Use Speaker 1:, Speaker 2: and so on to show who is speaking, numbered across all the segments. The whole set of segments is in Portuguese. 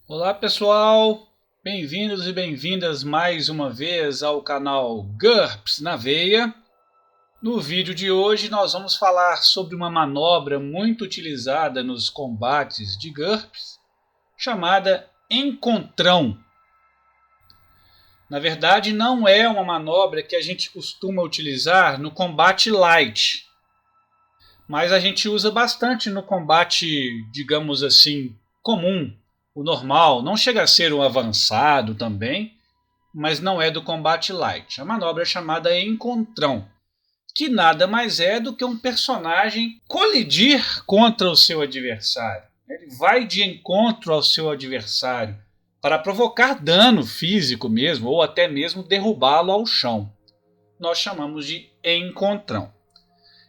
Speaker 1: Olá pessoal, bem-vindos e bem-vindas mais uma vez ao canal GURPS na Veia. No vídeo de hoje nós vamos falar sobre uma manobra muito utilizada nos combates de GURPS, chamada Encontrão. Na verdade não é uma manobra que a gente costuma utilizar no combate light, mas a gente usa bastante no combate, digamos assim, comum. O normal não chega a ser um avançado também, mas não é do combate light. A manobra é chamada Encontrão, que nada mais é do que um personagem colidir contra o seu adversário. Ele vai de encontro ao seu adversário para provocar dano físico mesmo, ou até mesmo derrubá-lo ao chão. Nós chamamos de Encontrão.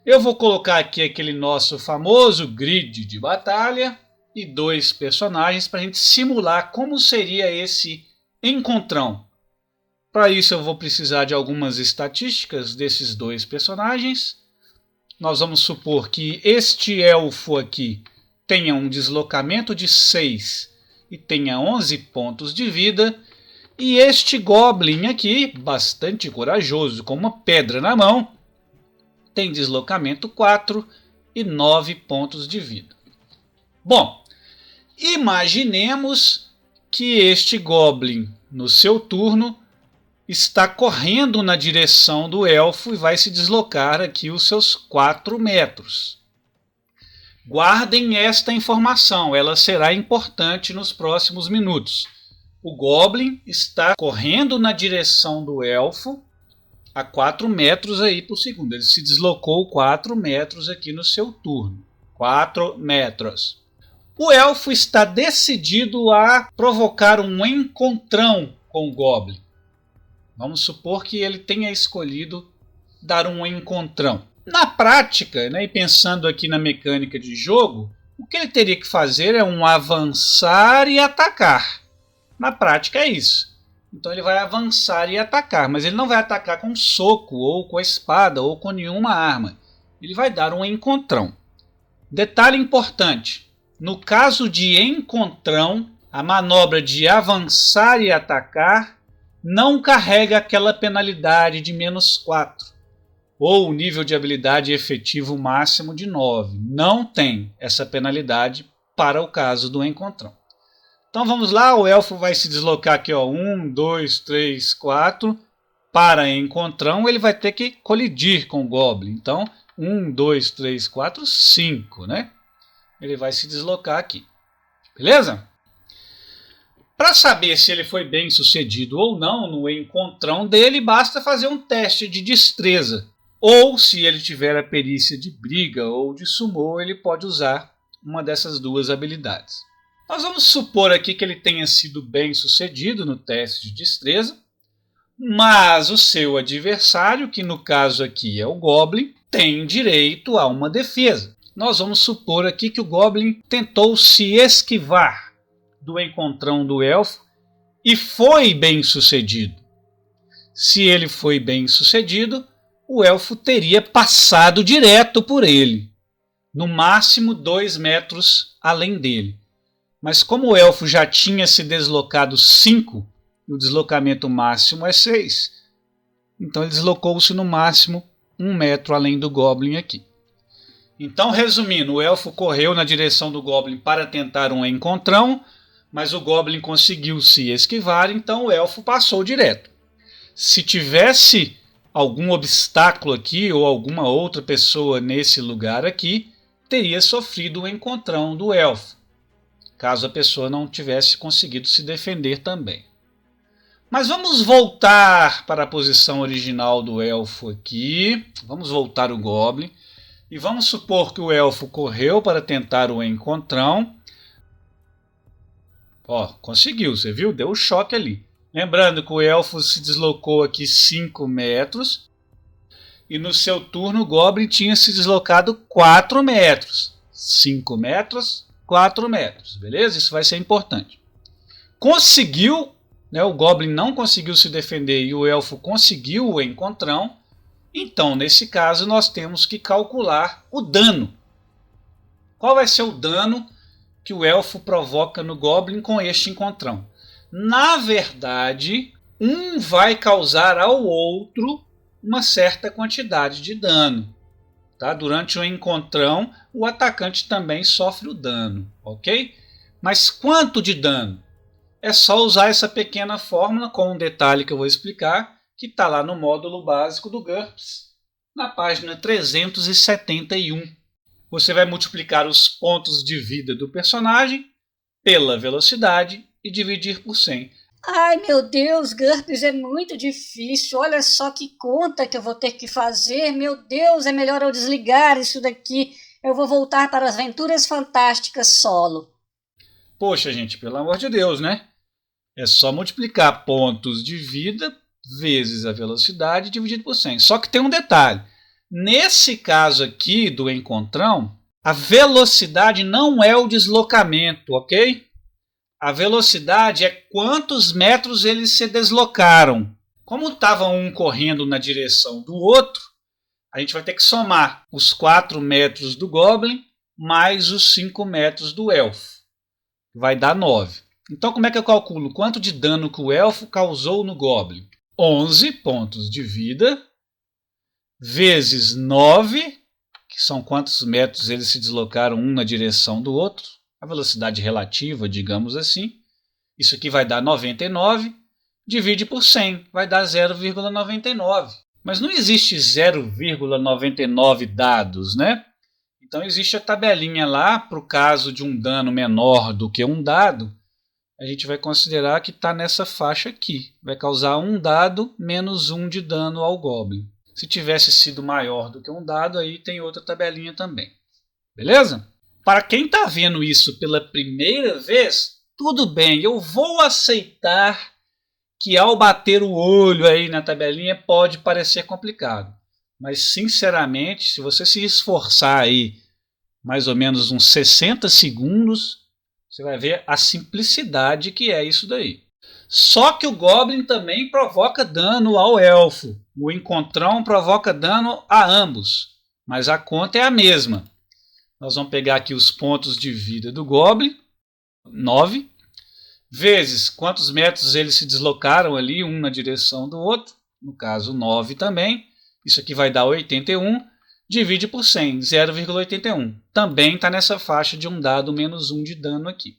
Speaker 1: Eu vou colocar aqui aquele nosso famoso grid de batalha e dois personagens para a gente simular como seria esse encontrão. Para isso eu vou precisar de algumas estatísticas desses dois personagens. Nós vamos supor que este elfo aqui tenha um deslocamento de 6 e tenha 11 pontos de vida. E este goblin aqui, bastante corajoso, com uma pedra na mão, tem deslocamento 4 e 9 pontos de vida. Bom, imaginemos que este goblin, no seu turno, está correndo na direção do elfo e vai se deslocar aqui os seus 4 metros. Guardem esta informação, ela será importante nos próximos minutos. O goblin está correndo na direção do elfo a 4 metros aí por segundo. Ele se deslocou 4 metros aqui no seu turno. 4 metros. O elfo está decidido a provocar um encontrão com o goblin. Vamos supor que ele tenha escolhido dar um encontrão. Na prática, e pensando aqui na mecânica de jogo, o que ele teria que fazer é um avançar e atacar. Na prática é isso. Então ele vai avançar e atacar, mas ele não vai atacar com soco, ou com a espada, ou com nenhuma arma. Ele vai dar um encontrão. Detalhe importante, no caso de encontrão, a manobra de avançar e atacar não carrega aquela penalidade de -4, ou o nível de habilidade efetivo máximo de 9. Não tem essa penalidade para o caso do encontrão. Então vamos lá, o elfo vai se deslocar aqui, 1, 2, 3, 4. Para encontrão, ele vai ter que colidir com o goblin. Então, 1, 2, 3, 4, 5, né? Ele vai se deslocar aqui. Beleza? Para saber se ele foi bem sucedido ou não no encontrão dele, basta fazer um teste de destreza. Ou, se ele tiver a perícia de briga ou de sumô, ele pode usar uma dessas duas habilidades. Nós vamos supor aqui que ele tenha sido bem sucedido no teste de destreza, mas o seu adversário, que no caso aqui é o goblin, tem direito a uma defesa. Nós vamos supor aqui que o goblin tentou se esquivar do encontrão do elfo e foi bem sucedido. Se ele foi bem sucedido, o elfo teria passado direto por ele, no máximo 2 metros além dele. Mas como o elfo já tinha se deslocado 5, e o deslocamento máximo é 6, então ele deslocou-se no máximo 1 metro além do goblin aqui. Então, resumindo, o elfo correu na direção do goblin para tentar um encontrão, mas o goblin conseguiu se esquivar, então o elfo passou direto. Se tivesse algum obstáculo aqui ou alguma outra pessoa nesse lugar aqui, teria sofrido o encontrão do elfo, caso a pessoa não tivesse conseguido se defender também. Mas vamos voltar para a posição original do elfo aqui. Vamos voltar o goblin. E vamos supor que o elfo correu para tentar o encontrão. Conseguiu, você viu? Deu um choque ali. Lembrando que o elfo se deslocou aqui 5 metros. E no seu turno o goblin tinha se deslocado 4 metros. 5 metros, 4 metros, beleza? Isso vai ser importante. Conseguiu, o goblin não conseguiu se defender e o elfo conseguiu o encontrão. Então, nesse caso, nós temos que calcular o dano. Qual vai ser o dano que o elfo provoca no Goblin com este encontrão. Na verdade, um vai causar ao outro uma certa quantidade de dano. Tá? Durante o encontrão, o atacante também sofre o dano, ok? Mas quanto de dano? É só usar essa pequena fórmula com um detalhe que eu vou explicar, que está lá no módulo básico do GURPS, na página 371. Você vai multiplicar os pontos de vida do personagem pela velocidade e dividir por 100.
Speaker 2: Ai, meu Deus, GURPS é muito difícil. Olha só que conta que eu vou ter que fazer. Meu Deus, é melhor eu desligar isso daqui. Eu vou voltar para as Aventuras Fantásticas solo.
Speaker 1: Poxa, gente, pelo amor de Deus, né? É só multiplicar pontos de vida vezes a velocidade dividido por 100. Só que tem um detalhe. Nesse caso aqui do encontrão, a velocidade não é o deslocamento, ok? A velocidade é quantos metros eles se deslocaram. Como estava um correndo na direção do outro, a gente vai ter que somar os 4 metros do Goblin mais os 5 metros do Elfo. Vai dar 9. Então como é que eu calculo quanto de dano que o Elfo causou no Goblin? 11 pontos de vida vezes 9, que são quantos metros eles se deslocaram um na direção do outro, a velocidade relativa, digamos assim. Isso aqui vai dar 99, divide por 100, vai dar 0,99. Mas não existe 0,99 dados, né? Então existe a tabelinha lá, para o caso de um dano menor do que um dado, a gente vai considerar que está nessa faixa aqui. Vai causar um dado menos 1 de dano ao Goblin. Se tivesse sido maior do que um dado, aí tem outra tabelinha também. Beleza? Para quem está vendo isso pela primeira vez, tudo bem, eu vou aceitar que ao bater o olho aí na tabelinha pode parecer complicado. Mas, sinceramente, se você se esforçar aí mais ou menos uns 60 segundos, você vai ver a simplicidade que é isso daí. Só que o Goblin também provoca dano ao Elfo. O encontrão provoca dano a ambos. Mas a conta é a mesma. Nós vamos pegar aqui os pontos de vida do Goblin, 9, vezes quantos metros eles se deslocaram ali, um na direção do outro, no caso 9 também. Isso aqui vai dar 81, divide por 100, 0,81. Também está nessa faixa de um dado menos 1 de dano aqui.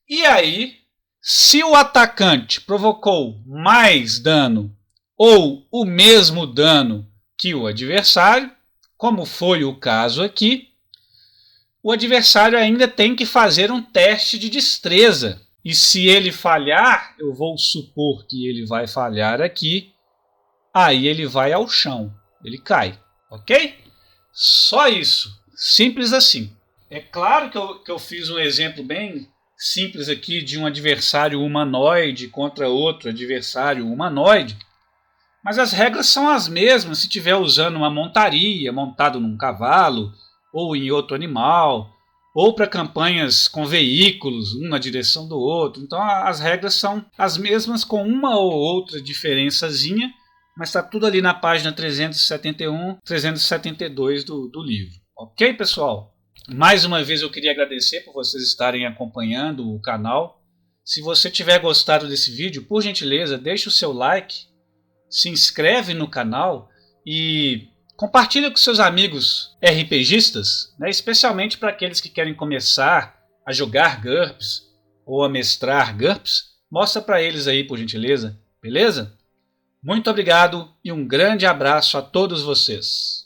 Speaker 1: E aí, se o atacante provocou mais dano ou o mesmo dano que o adversário, como foi o caso aqui, o adversário ainda tem que fazer um teste de destreza. E se ele falhar, eu vou supor que ele vai falhar aqui, aí ele vai ao chão, ele cai, ok? Só isso, simples assim. É claro que eu fiz um exemplo bem simples aqui de um adversário humanoide contra outro adversário humanoide, mas as regras são as mesmas se estiver usando uma montaria, montado num cavalo, ou em outro animal, ou para campanhas com veículos, um na direção do outro. Então as regras são as mesmas com uma ou outra diferençazinha, mas está tudo ali na página 371, 372 do livro. Ok, pessoal? Mais uma vez eu queria agradecer por vocês estarem acompanhando o canal. Se você tiver gostado desse vídeo, por gentileza, deixe o seu like, se inscreve no canal e compartilha com seus amigos RPGistas, né? Especialmente para aqueles que querem começar a jogar GURPS ou a mestrar GURPS. Mostra para eles aí, por gentileza, beleza? Muito obrigado e um grande abraço a todos vocês.